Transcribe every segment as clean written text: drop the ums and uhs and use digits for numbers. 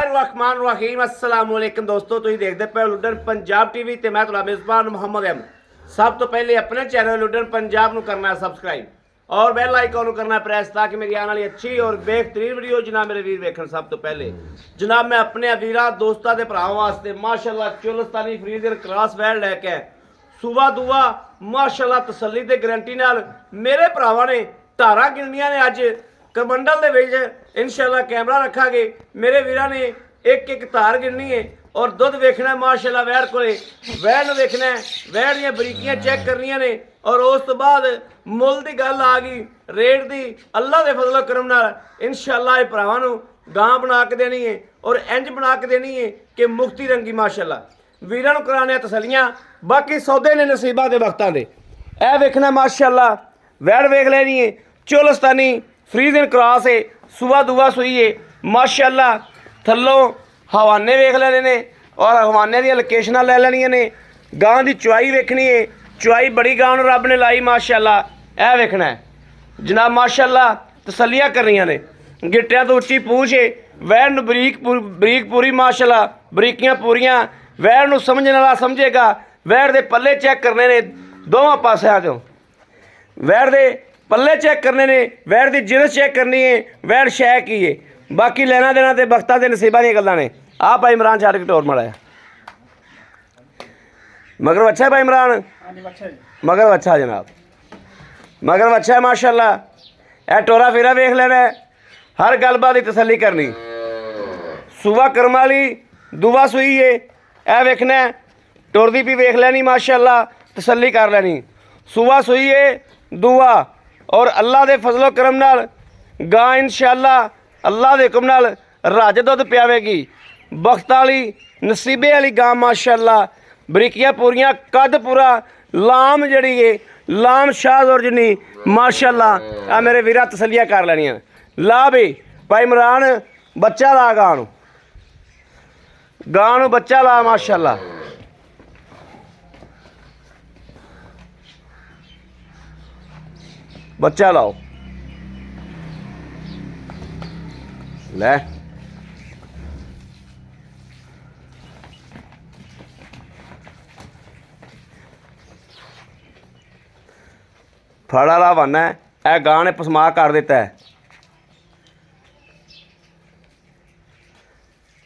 बिस्मिल्लाहिर्रहमानिर्रहीम अस्सलाम वालेकुम दोस्तों, तुसीं देखदे पे लुडन पंजाब टीवी ते मैं तुहाडा मेज़बान मोहम्मद अहमद। सब तो पहले अपने चैनल लुडन पंजाब नूं करना सबसक्राइब और बैल आइकन नूं करना प्रेस ताकि मेरी आने वाली अच्छी और बेहतरीन वीडियो जनाब मेरे वीर वेखण। सब तो पहले जनाब मैं अपने वीरां दोस्तां दे भरावां वास्ते माशाअल्लाह चुलस्तानी फ्रीजर क्रॉस वैल लैके सुबह दुआ माशाअल्लाह तसल्ली ते गारंटी नाल मेरे भरावां ने धारा गिणनियां ने। अज कमंडल दे विच इंशाअल्लाह कैमरा रखांगे। मेरे वीरां ने एक एक धार गिननी है और दुध वेखना माशाअल्लाह वैर कोले वैर नूं वेखना वैर दीयां बरीकियां चेक करनियां ने और उस तो बाद मुल दी गल आ गई रेट दी। अल्लाह दे फजलो करम नाल इंशाअल्लाह ये भरावां नूं गां बना के देनी है और इंज बना के देनी है कि मुक्ति रंगी माशाअल्लाह वीरां नूं कराने तसलियां। बाकी सौदे ने नसीबां दे वक्तां दे ए वेखना माशाअल्लाह वैर वेख लेनी है चोलस्तानी फ्रीजन क्रॉस है सुबह दुआ सुई है माशाअल्लाह। थल्लों हवाने वेख लेने ने और हवाने दी लोकेशनां लै लैनियां ने। गां दी चुआई वेखनी है, चुआई बड़ी गां नूं रब ने लाई माशाअल्लाह। ए वेखना है जनाब माशाअल्लाह तसल्लियां करनियां ने। गिट्टियां तो उच्ची पूछ है वैर नूं बरीक पूरी माशाअल्लाह बरीकियां पूरियां। वैर नूं समझने वाला समझेगा। वैर दे पल्ले चेक करने ने दोवां पासिआं चों। वैर दे पल्ले चेक करने ने, वैर की जिनस चेक करनी है, वैर शै की है। बाकी लेना देना तो वक्तां ते नसीबां दी गल्लां ने। आ भाई इमरान छड़ के टोर माड़ा मगर अच्छा है भाई इमरान मगर अच्छा जनाब मगर अच्छा है माशाअल्लाह। ए टोरा फेरा वेख लेना है हर गलबात की तसल्ली करनी। सुबह कर्म वाली दुआ सुई है ए वेखना टुरदी भी वेख लैनी माशाअल्लाह तसल्ली कर लैनी। सुबह सुई है दुआ और अल्लाह के फजलो करम नाल गां इंशाअल्लाह अल्लाह के हुक्म नाल रज दुध पियावेगी। बख्त वाली नसीबे वाली गां माशाअल्लाह बरीकियां पूरियां कद पूरा लाम जड़ी है लाम शाह और जिन्नी माशाअल्लाह। आ मेरे वीरा तसलियां कर लैनियां। ला भी भाई इमरान बच्चा ला गां नूं बच्चा ला माशाअल्लाह। बच्चा लाओ ले फड़ वाला हवाना है। यह गां ने पसमा कर दिता है।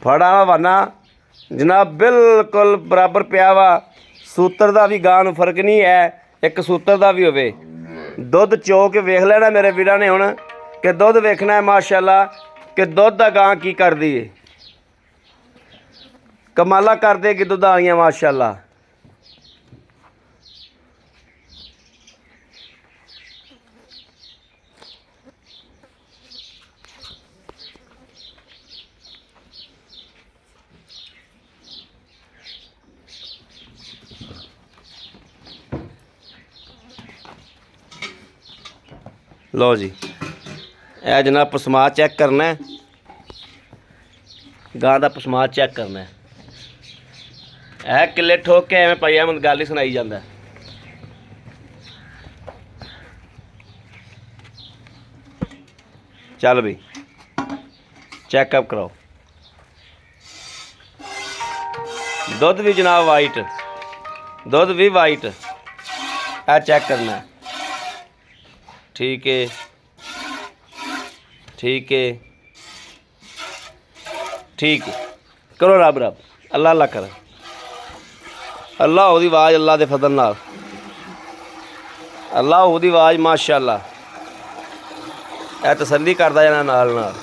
फड़ वाला हवाना जनाब बिल्कुल बराबर पिया वा। सूत्र का भी गां नूं फर्क नहीं है एक सूत्र का भी होवे। दुध चो के वेख लेना मेरे वीरां ने हुण कि दुध वेखना है माशाअल्लाह कि दुध दा गां की करदी है। कमाला कर देगी दुध वालियां माशाअल्लाह। लो जी यह जनाब पसमा चेक करना है गां का पसमा चेक करना है। यह किले ठोक के एवं भाई अहमद गल ही सुनाई जाता है। चल भी चेकअप कराओ। दुध भी जनाब वाइट दुध भी वाइट है चेक करना है। ठीक है ठीक है ठीक है करो रब रब अल्लाह अल्लाह कर अल्लाह ओदी आवाज़ अल्लाह के फजल नाल अल्लाह ओदी आवाज़ माशाअल्लाह ए तसल्ली करदा जाना नाल नाल।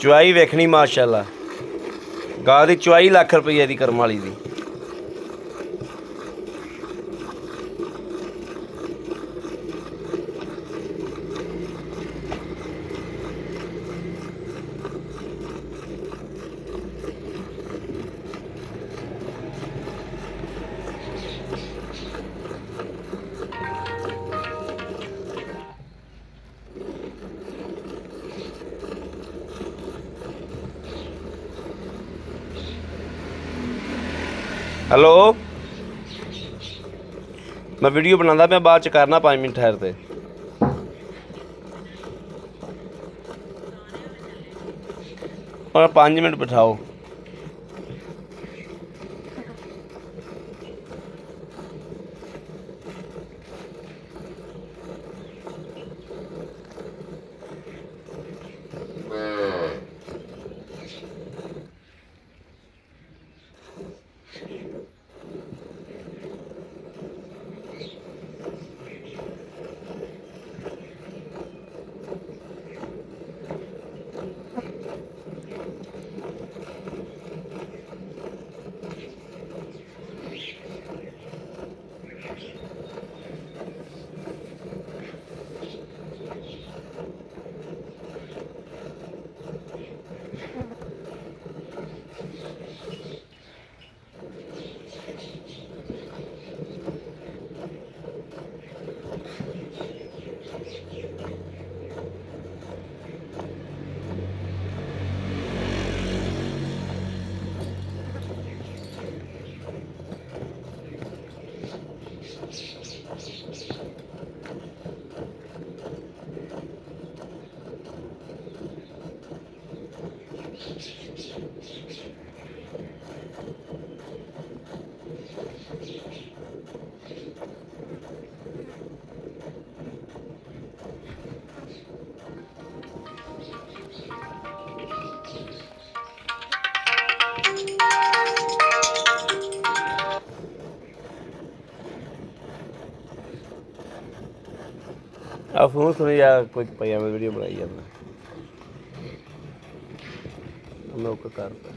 चुआई वेखनी माशाअल्लाह गां की चुआई लाख रुपये की कर्म वाली दी। हेलो मैं वीडियो बनाता मैं बाद च करना 5 मिनट ठहरते और 5 मिनट बिठाओ ਆ ਫੋਨ ਸੁਣੀ ਜਾ ਕੋਈ ਪਈਆ ਮੈਂ ਵੀਡੀਓ ਬਣਾਈ ਜਾਂਦਾ ਮੈਂ ਉਹ ਕਰਦਾ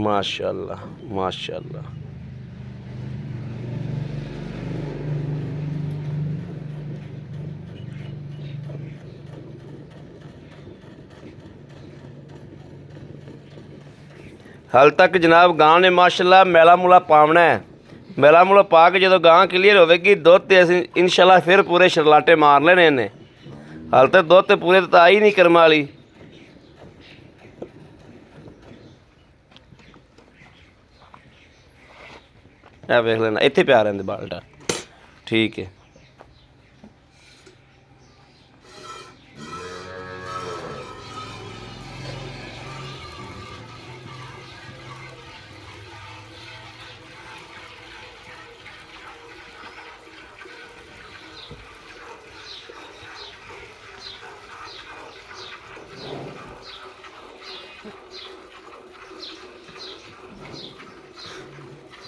माशाल्लाह माशाल्लाह हाल तक जनाब गां ने माशाल्लाह मैला मूला पावना है मैला मूला पा के जो गां क्लीयर होगी दुध तो असीं इंशाल्लाह फिर पूरे शरलाटे मार लेने इन्हें हाल तक दुध तो पूरे तो आई नहीं करम वाली वेख लेना इत्थे प्या रहिंदे बाल्टा ठीक है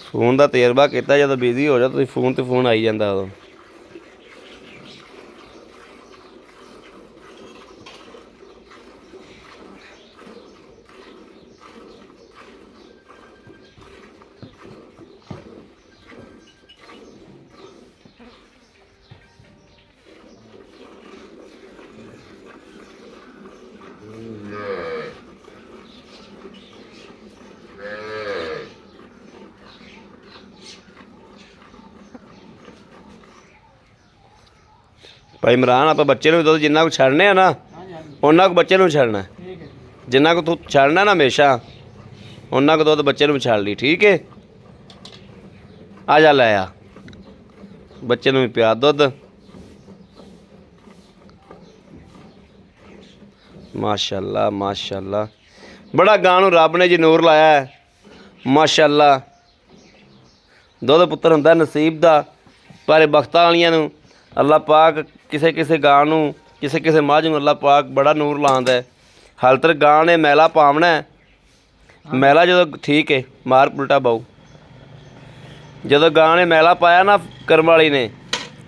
फोन का तजर्बा किया जो बिजी हो जाए तो फोन तो फोन आई जाता उदों भाई इमरान आप बच्चे भी दुध जिन्ना को छड़ने ना उन्ना को बच्चे को छड़ना जिन्ना को तू छड़ना ना हमेशा उन्ना को दुध बच्चे को छड़ ली ठीक है आ जा लाया बच्चे भी पिया दुध माशाल्लाह माशाल्लाह बड़ा गां नूं रब ने जी नूर लाया है माशाल्लाह दुध पुत्तर हुंदा नसीब दा पर बख्तां वालियां नूं अल्लाह पाक किसे किसे गां नूं किसे किसे मझ नूं अल्लाह पाक बड़ा नूर लांदा है हाल तक गां ने मैला पावना है मैला जो ठीक है मार उल्टा बाऊ जो गां ने मैला पाया ना करम वाली ने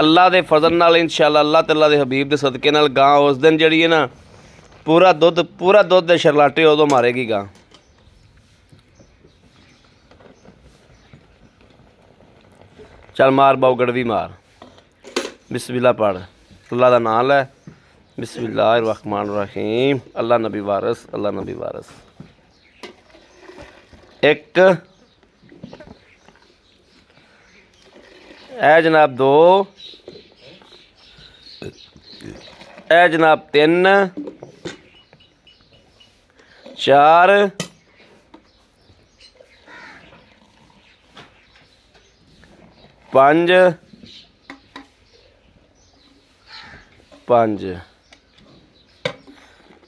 अल्लाह के फजल नाल इंशाअल्लाह अल्लाह तआला दे हबीब के सदके नाल गां उस दिन जिहड़ी है ना पूरा दुध दे शरलाटे उदों मारेगी गां चल मार बाऊ गड़वी मार बिस्मिल्लाह पढ़ अल्लाह का नाम है बिस्मिल्लाहिर्रहमानिर्रहीम अल्लाह नबी वारस एक ਇਹ ਜਨਾਬ 2, ਇਹ ਜਨਾਬ 3, 4, 5,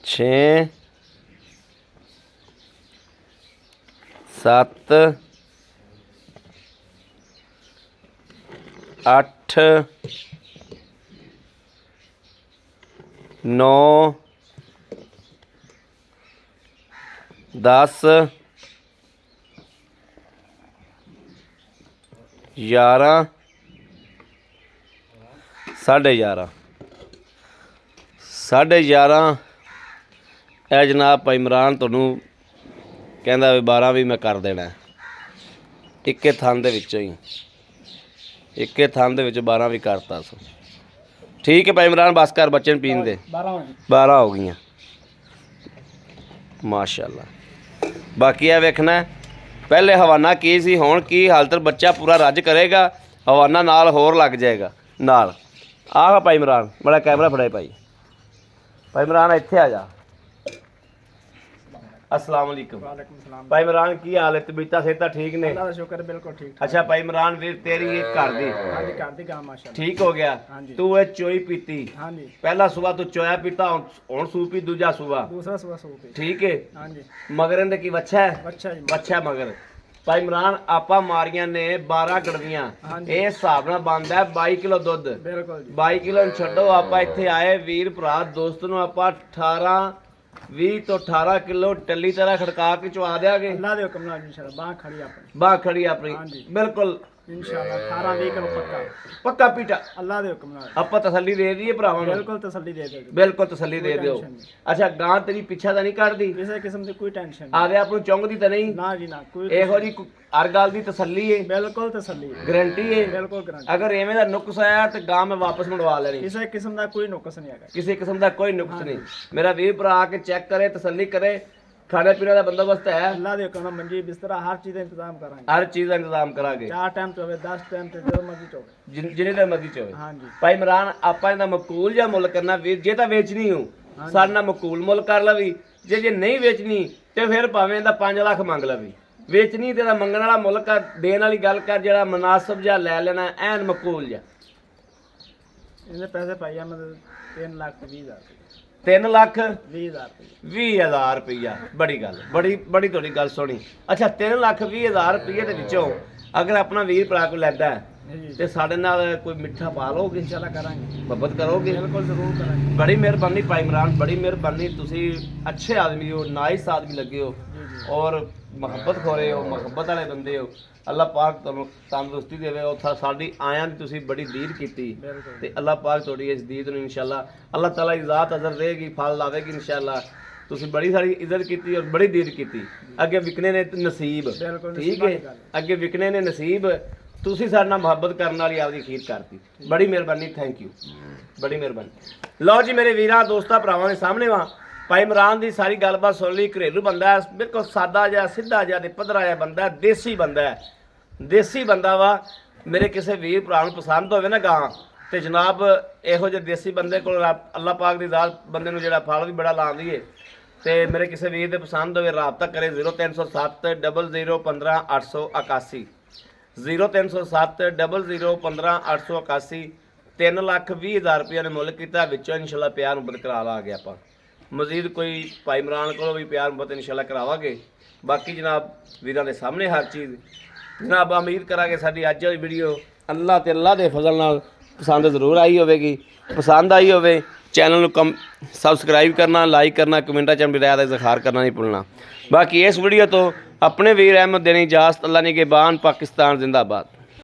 6, 7, 8, 9, 10, 11, 11:30, 11:30। ਇਹ ਜਨਾਬ ਭਾਈ ਇਮਰਾਨ ਤੁਹਾਨੂੰ ਕਹਿੰਦਾ ਵੀ 12 ਵੀ ਮੈਂ ਕਰ ਦੇਣਾ, ਇੱਕੇ ਥਣ ਦੇ ਵਿੱਚੋਂ ਹੀ, ਇੱਕੇ ਥਣ ਦੇ ਵਿੱਚ 12 ਵੀ ਕਰਤਾ ਸੋ। ਠੀਕ ਹੈ ਭਾਈ ਇਮਰਾਨ, ਬਸ ਕਰ ਬੱਚੇ ਨੂੰ ਪੀਣ ਦੇ। 12 ਹੋ ਗਈਆਂ ਮਾਸ਼ਾਅੱਲਾ। ਬਾਕੀ ਇਹ ਵੇਖਣਾ ਪਹਿਲੇ ਹਵਾਨਾ ਕੀ ਸੀ, ਹੁਣ ਕੀ ਹਾਲਤ, ਬੱਚਾ ਪੂਰਾ ਰੱਜ ਕਰੇਗਾ, ਹਵਾਨਾ ਨਾਲ ਹੋਰ ਲੱਗ ਜਾਏਗਾ ਨਾਲ। ਆਹ ਭਾਈ ਇਮਰਾਨ ਬੜਾ ਕੈਮਰਾ ਫੜਾਏ ਭਾਈ, ਭਾਈ ਇਮਰਾਨ ਇੱਥੇ ਆ ਜਾ। अस्सलाम वालेकुम। वालेकुम सलाम। भाई इमरान की हाल है, तबीयत सेहत ठीक ने? अल्लाह दा शुक्र बिल्कुल ठीक ठाक। अच्छा भाई इमरान वीर तेरी एक घर दी हां जी घर दी काम माशाल्लाह ठीक हो गया। हां जी। तू ये चोई पीती, हां जी पहला सुबह तू चोया पीता, हुन सूप पी, दूजा सुबह दूसरा सुबह सूप है। ठीक है। हां जी मगर इनदे की बच्चा है, बच्चा जी बच्चा मगर भाई इमरान आपा मारियां ने 12 गड़वियां, हाँ जी। ਇਹ ਹਿਸਾਬ ਨਾਲ ਬਣਦਾ ਹੈ 22 ਕਿਲੋ ਦੁੱਧ। बिल्कुल जी 22 ਕਿਲੋ ਨੂੰ ਛੱਡੋ, ਆਪਾਂ ਇੱਥੇ ਆਏ ਵੀਰ ਭਰਾ ਦੋਸਤ ਨੂੰ ਆਪਾਂ 18 20 ਤੋਂ 18 ਕਿਲੋ ਟੱਲੀ ਤਰ੍ਹਾਂ ਖੜਕਾ ਕੇ ਚਵਾ ਦਿਆਂਗੇ। अल्लाह दे हुक्म नाल इंशाल्लाह बाह खड़ी अपनी ਬਾਹ ਖੜੀ ਆਪਣੀ हाँ जी। ਬਿਲकुल इंशाल्लाह 18 20 किलो पक्का ਪੱਕਾ ਪੀਟਾ। अल्लाह दे हुक्म नाल ਆਪਾਂ ਤਸੱਲੀ ਦੇ ਦਈਏ ਭਰਾਵਾਂ ਨੂੰ, बिल्कुल तसल्ली दे दे ਬਿਲਕੁਲ ਤਸੱਲੀ ਦੇ ਕੋਈ ਦਿਓ। tension नहीं। ਅੱਛਾ ਗਾਂ ਤੇਰੀ ਪਿੱਛਾ ਤਾਂ ਨਹੀਂ ਕੱਢਦੀ, किसी किस्म की कोई टेंशन ਆਦੇ ਆਪ ਨੂੰ ਚੁੰਗਦੀ ਤਾਂ ਨਹੀਂ? ना जी ना कोई ਇਹੋ ਜੀ ਹਰ ਗੱਲ ਦੀ ਤਸੱਲੀ ਹੈ, बिल्कुल तसल्ली है ਗਰੰਟੀ ਹੈ। बिल्कुल गारंटी ਅਗਰ ਐਵੇਂ ਦਾ ਨੁਕਸ ਆਇਆ ਤੇ ਗਾਂ ਮੈਂ ਵਾਪਸ ਮੁੜਵਾ ਲੈਣੀ, किसी किस्म का कोई नुकस नहीं है। ਕਿਸੇ ਕਿਸਮ ਦਾ ਕੋਈ ਨੁਕਸ ਨਹੀਂ। ਮੇਰਾ ਵੀਰ ਭਰਾ ਆ ਕੇ ਚੈੱਕ ਕਰੇ, ਤਸੱਲੀ ਕਰੇ, ਖਾਣੇ ਪੀਣੇ ਦਾ ਬੰਦੋਬਸਤ ਹੈ, अल्लाह दे हुक्म नाल मंजी बिस्तर हर चीज का इंतजाम करांगे। ਹਰ ਚੀਜ਼ ਦਾ ਇੰਤਜ਼ਾਮ ਕਰਾਂਗੇ, 4 टाइम तो होवे 10 टाइम तो जो मर्जी होवे। ਜਿੰਨੇ ਦਾ ਮਰਜ਼ੀ ਚਾਹੇ। हां जी ਭਾਈ ਇਮਰਾਨ ਆਪਾਂ ਇਹਦਾ ਮਕੂਲ ਜਾਂ ਮੁੱਲ ਕਰਨਾ ਵੀਰ, ਜੇ ਤਾਂ ਵੇਚਣੀ ਹੋ ਸਾਡੇ ਨਾਲ ਮਕੂਲ ਮੁੱਲ ਕਰ ਲਵੀ, ਜੇ ਨਹੀਂ ਵੇਚਣੀ ਤੇ ਫਿਰ ਭਾਵੇਂ ਇਹਦਾ 5 ਲੱਖ ਮੰਗ ਲਵੀ। ਵੇਚਣੀ ਤੇ ਦਾ ਮੰਗਣ ਵਾਲਾ ਮੁੱਲ ਕਰ, ਦੇਣ ਵਾਲੀ ਗੱਲ ਕਰ, ਜਿਹੜਾ ਮੁਨਾਸਬ ਜਾਂ ਲੈ ਲੈਣਾ ਐਨ ਮਕੂਲ ਜਾਂ। ਇਹਦੇ ਪੈਸੇ ਪਾਈਆ ਮਤਲਬ 3 ਲੱਖ 20 ਹਜ਼ਾਰ 3 ਲੱਖ 20 ਹਜ਼ਾਰ 20,000 ਰੁਪਈਆ। ਬੜੀ ਗੱਲ, ਬੜੀ ਤੁਹਾਡੀ ਗੱਲ ਸੁਣੀ। ਅੱਛਾ 3 ਲੱਖ 20,000 ਰੁਪਈਏ ਦੇ ਵਿੱਚੋਂ ਅਗਰ ਆਪਣਾ ਵੀਰ ਭਰਾ ਕੋਈ ਲੈਂਦਾ ਜੀ ਤੇ ਸਾਡੇ ਨਾਲ ਕੋਈ ਮਿੱਠਾ ਪਾ ਲਓਗੇ, इंशाल्लाह करांगे ਮੁਹੱਬਤ ਕਰੋਗੇ? बिल्कुल जरूर करांगे ਬੜੀ ਮਿਹਰਬਾਨੀ ਭਾਈ ਇਮਰਾਨ, ਬੜੀ ਮਿਹਰਬਾਨੀ। ਤੁਸੀਂ ਅੱਛੇ ਆਦਮੀ ਹੋ, ਨਾਈਸ ਆਦਮੀ ਲੱਗੇ ਹੋ जी जी ਔਰ ਮੁਹੱਬਤ ਖੋਰੇ ਹੋ, ਮੁਹੱਬਤ ਵਾਲੇ ਬੰਦੇ ਹੋ। ਅੱਲਾਹ ਪਾਕ ਤੁਹਾਨੂੰ ਤੰਦਰੁਸਤੀ ਦੇਵੇ। ਉਹ ਸਾਡੀ ਆਇਆਂ ਦੀ ਤੁਸੀਂ ਬੜੀ ਦੀਦ ਕੀਤੀ बिल्कुल ਤੇ ਅੱਲਾਹ ਪਾਕ ਤੁਹਾਡੀ ਇਸ ਦੀਦ ਨੂੰ ਇਨਸ਼ਾਅੱਲਾ ਅੱਲਾਹ ਤਾਲਾ ਇਜ਼ਾਤ ਅਜ਼ਰ ਦੇਗੀ, ਫਲ ਲਾਵੇਗੀ ਇਨਸ਼ਾਅੱਲਾ। ਤੁਸੀਂ ਬੜੀ ਸਾਰੀ ਇੱਜ਼ਤ ਕੀਤੀ ਔਰ ਬੜੀ ਦੀਦ ਕੀਤੀ। ਅੱਗੇ ਵਿਕਣੇ ਨੇ ਨਸੀਬ, ਬਿਲਕੁਲ ਠੀਕ ਨਸੀਬਾਂ ਹੈ, ਦੀ ਗੱਲ। ਅੱਗੇ ਵਿਕਣੇ ਨੇ ਨਸੀਬ। ਤੁਸੀਂ ਸਾਡੇ ਨਾਲ ਮੁਹੱਬਤ ਕਰਨ ਵਾਲੀ ਆਪਦੀ ਖੀਰ ਕਰਤੀ, ਬੜੀ ਮਿਹਰਬਾਨੀ, ਥੈਂਕ ਯੂ, ਬੜੀ ਮਿਹਰਬਾਨੀ। ਲਓ ਜੀ ਮੇਰੇ ਵੀਰਾਂ ਦੋਸਤਾਂ ਭਰਾਵਾਂ ਦੇ ਸਾਹਮਣੇ ਵਾ ਭਾਈ ਇਮਰਾਨ ਦੀ ਸਾਰੀ ਗੱਲਬਾਤ ਸੁਣ ਲਈ। ਘਰੇਲੂ ਬੰਦਾ ਹੈ, ਬਿਲਕੁਲ ਸਾਦਾ ਜਿਹਾ, ਸਿੱਧਾ ਜਿਹਾ ਤੇ ਪੱਧਰਾ ਜਿਹਾ ਬੰਦਾ ਹੈ, ਦੇਸੀ ਬੰਦਾ ਹੈ, ਦੇਸੀ ਬੰਦਾ ਵਾ। ਮੇਰੇ ਕਿਸੇ ਵੀਰ ਭਰਾ ਨੂੰ ਪਸੰਦ ਹੋਵੇ ਨਾ ਗਾਂ ਤੇ ਜਨਾਬ ਇਹੋ ਜਿਹੇ ਦੇਸੀ ਬੰਦੇ ਕੋਲ ਅੱਲਾਹ ਪਾਕ ਦੀ ਜ਼ਾਤ ਬੰਦੇ ਨੂੰ ਜਿਹੜਾ ਫਲ ਵੀ ਬੜਾ ਲਾਉਂਦੀ ਏ। ਤੇ ਮੇਰੇ ਕਿਸੇ ਵੀਰ ਦੇ ਪਸੰਦ ਹੋਵੇ ਰਾਬਤਾ ਕਰੇ 0307 00 15 881 0307 00 15 881। 3,20,000 ਰੁਪਏ ਨੇ ਮੁੱਲ ਕੀਤਾ, ਵਿੱਚੋਂ ਇਨਸ਼ਾਅੱਲਾ ਪਿਆਰ ਨੂੰ ਬਰਕਰਾਰ ਆ ਗਿਆ। ਆਪਾਂ ਮਜ਼ੀਦ ਕੋਈ ਭਾਈ ਇਮਰਾਨ ਕੋਲੋਂ ਵੀ ਪਿਆਰ ਮੁਹੱਬਤ ਇਨਸ਼ਾਅੱਲਾ ਕਰਾਵਾਂਗੇ। ਬਾਕੀ ਜਨਾਬ ਵੀਰਾਂ ਦੇ ਸਾਹਮਣੇ ਹਰ ਚੀਜ਼ ਜਨਾਬ ਉਮੀਦ ਕਰਾਂਗੇ ਸਾਡੀ ਅੱਜ ਵਾਲੀ ਵੀਡੀਓ ਅੱਲਾਹ ਤੇ ਅੱਲਾਹ ਦੇ ਫਜ਼ਲ ਨਾਲ ਪਸੰਦ ਜ਼ਰੂਰ ਆਈ ਹੋਵੇਗੀ। ਪਸੰਦ ਆਈ ਹੋਵੇ ਚੈਨਲ ਨੂੰ ਸਬਸਕ੍ਰਾਈਬ ਕਰਨਾ, ਲਾਈਕ ਕਰਨਾ, ਕਮੈਂਟਾਂ 'ਚ ਆਪਣੀ ਰਾਏ ਦਾ ਇਜ਼ਹਾਰ ਕਰਨਾ ਨਹੀਂ ਭੁੱਲਣਾ। ਬਾਕੀ ਇਸ ਵੀਡੀਓ ਤੋਂ ਆਪਣੇ ਵੀਰ ਅਹਿਮਦ ਦੇਣੀ ਇਜਾਜ਼ਤ। ਅੱਲਾ ਨਿਗਹਿਬਾਨ, ਪਾਕਿਸਤਾਨ ਜ਼ਿੰਦਾਬਾਦ।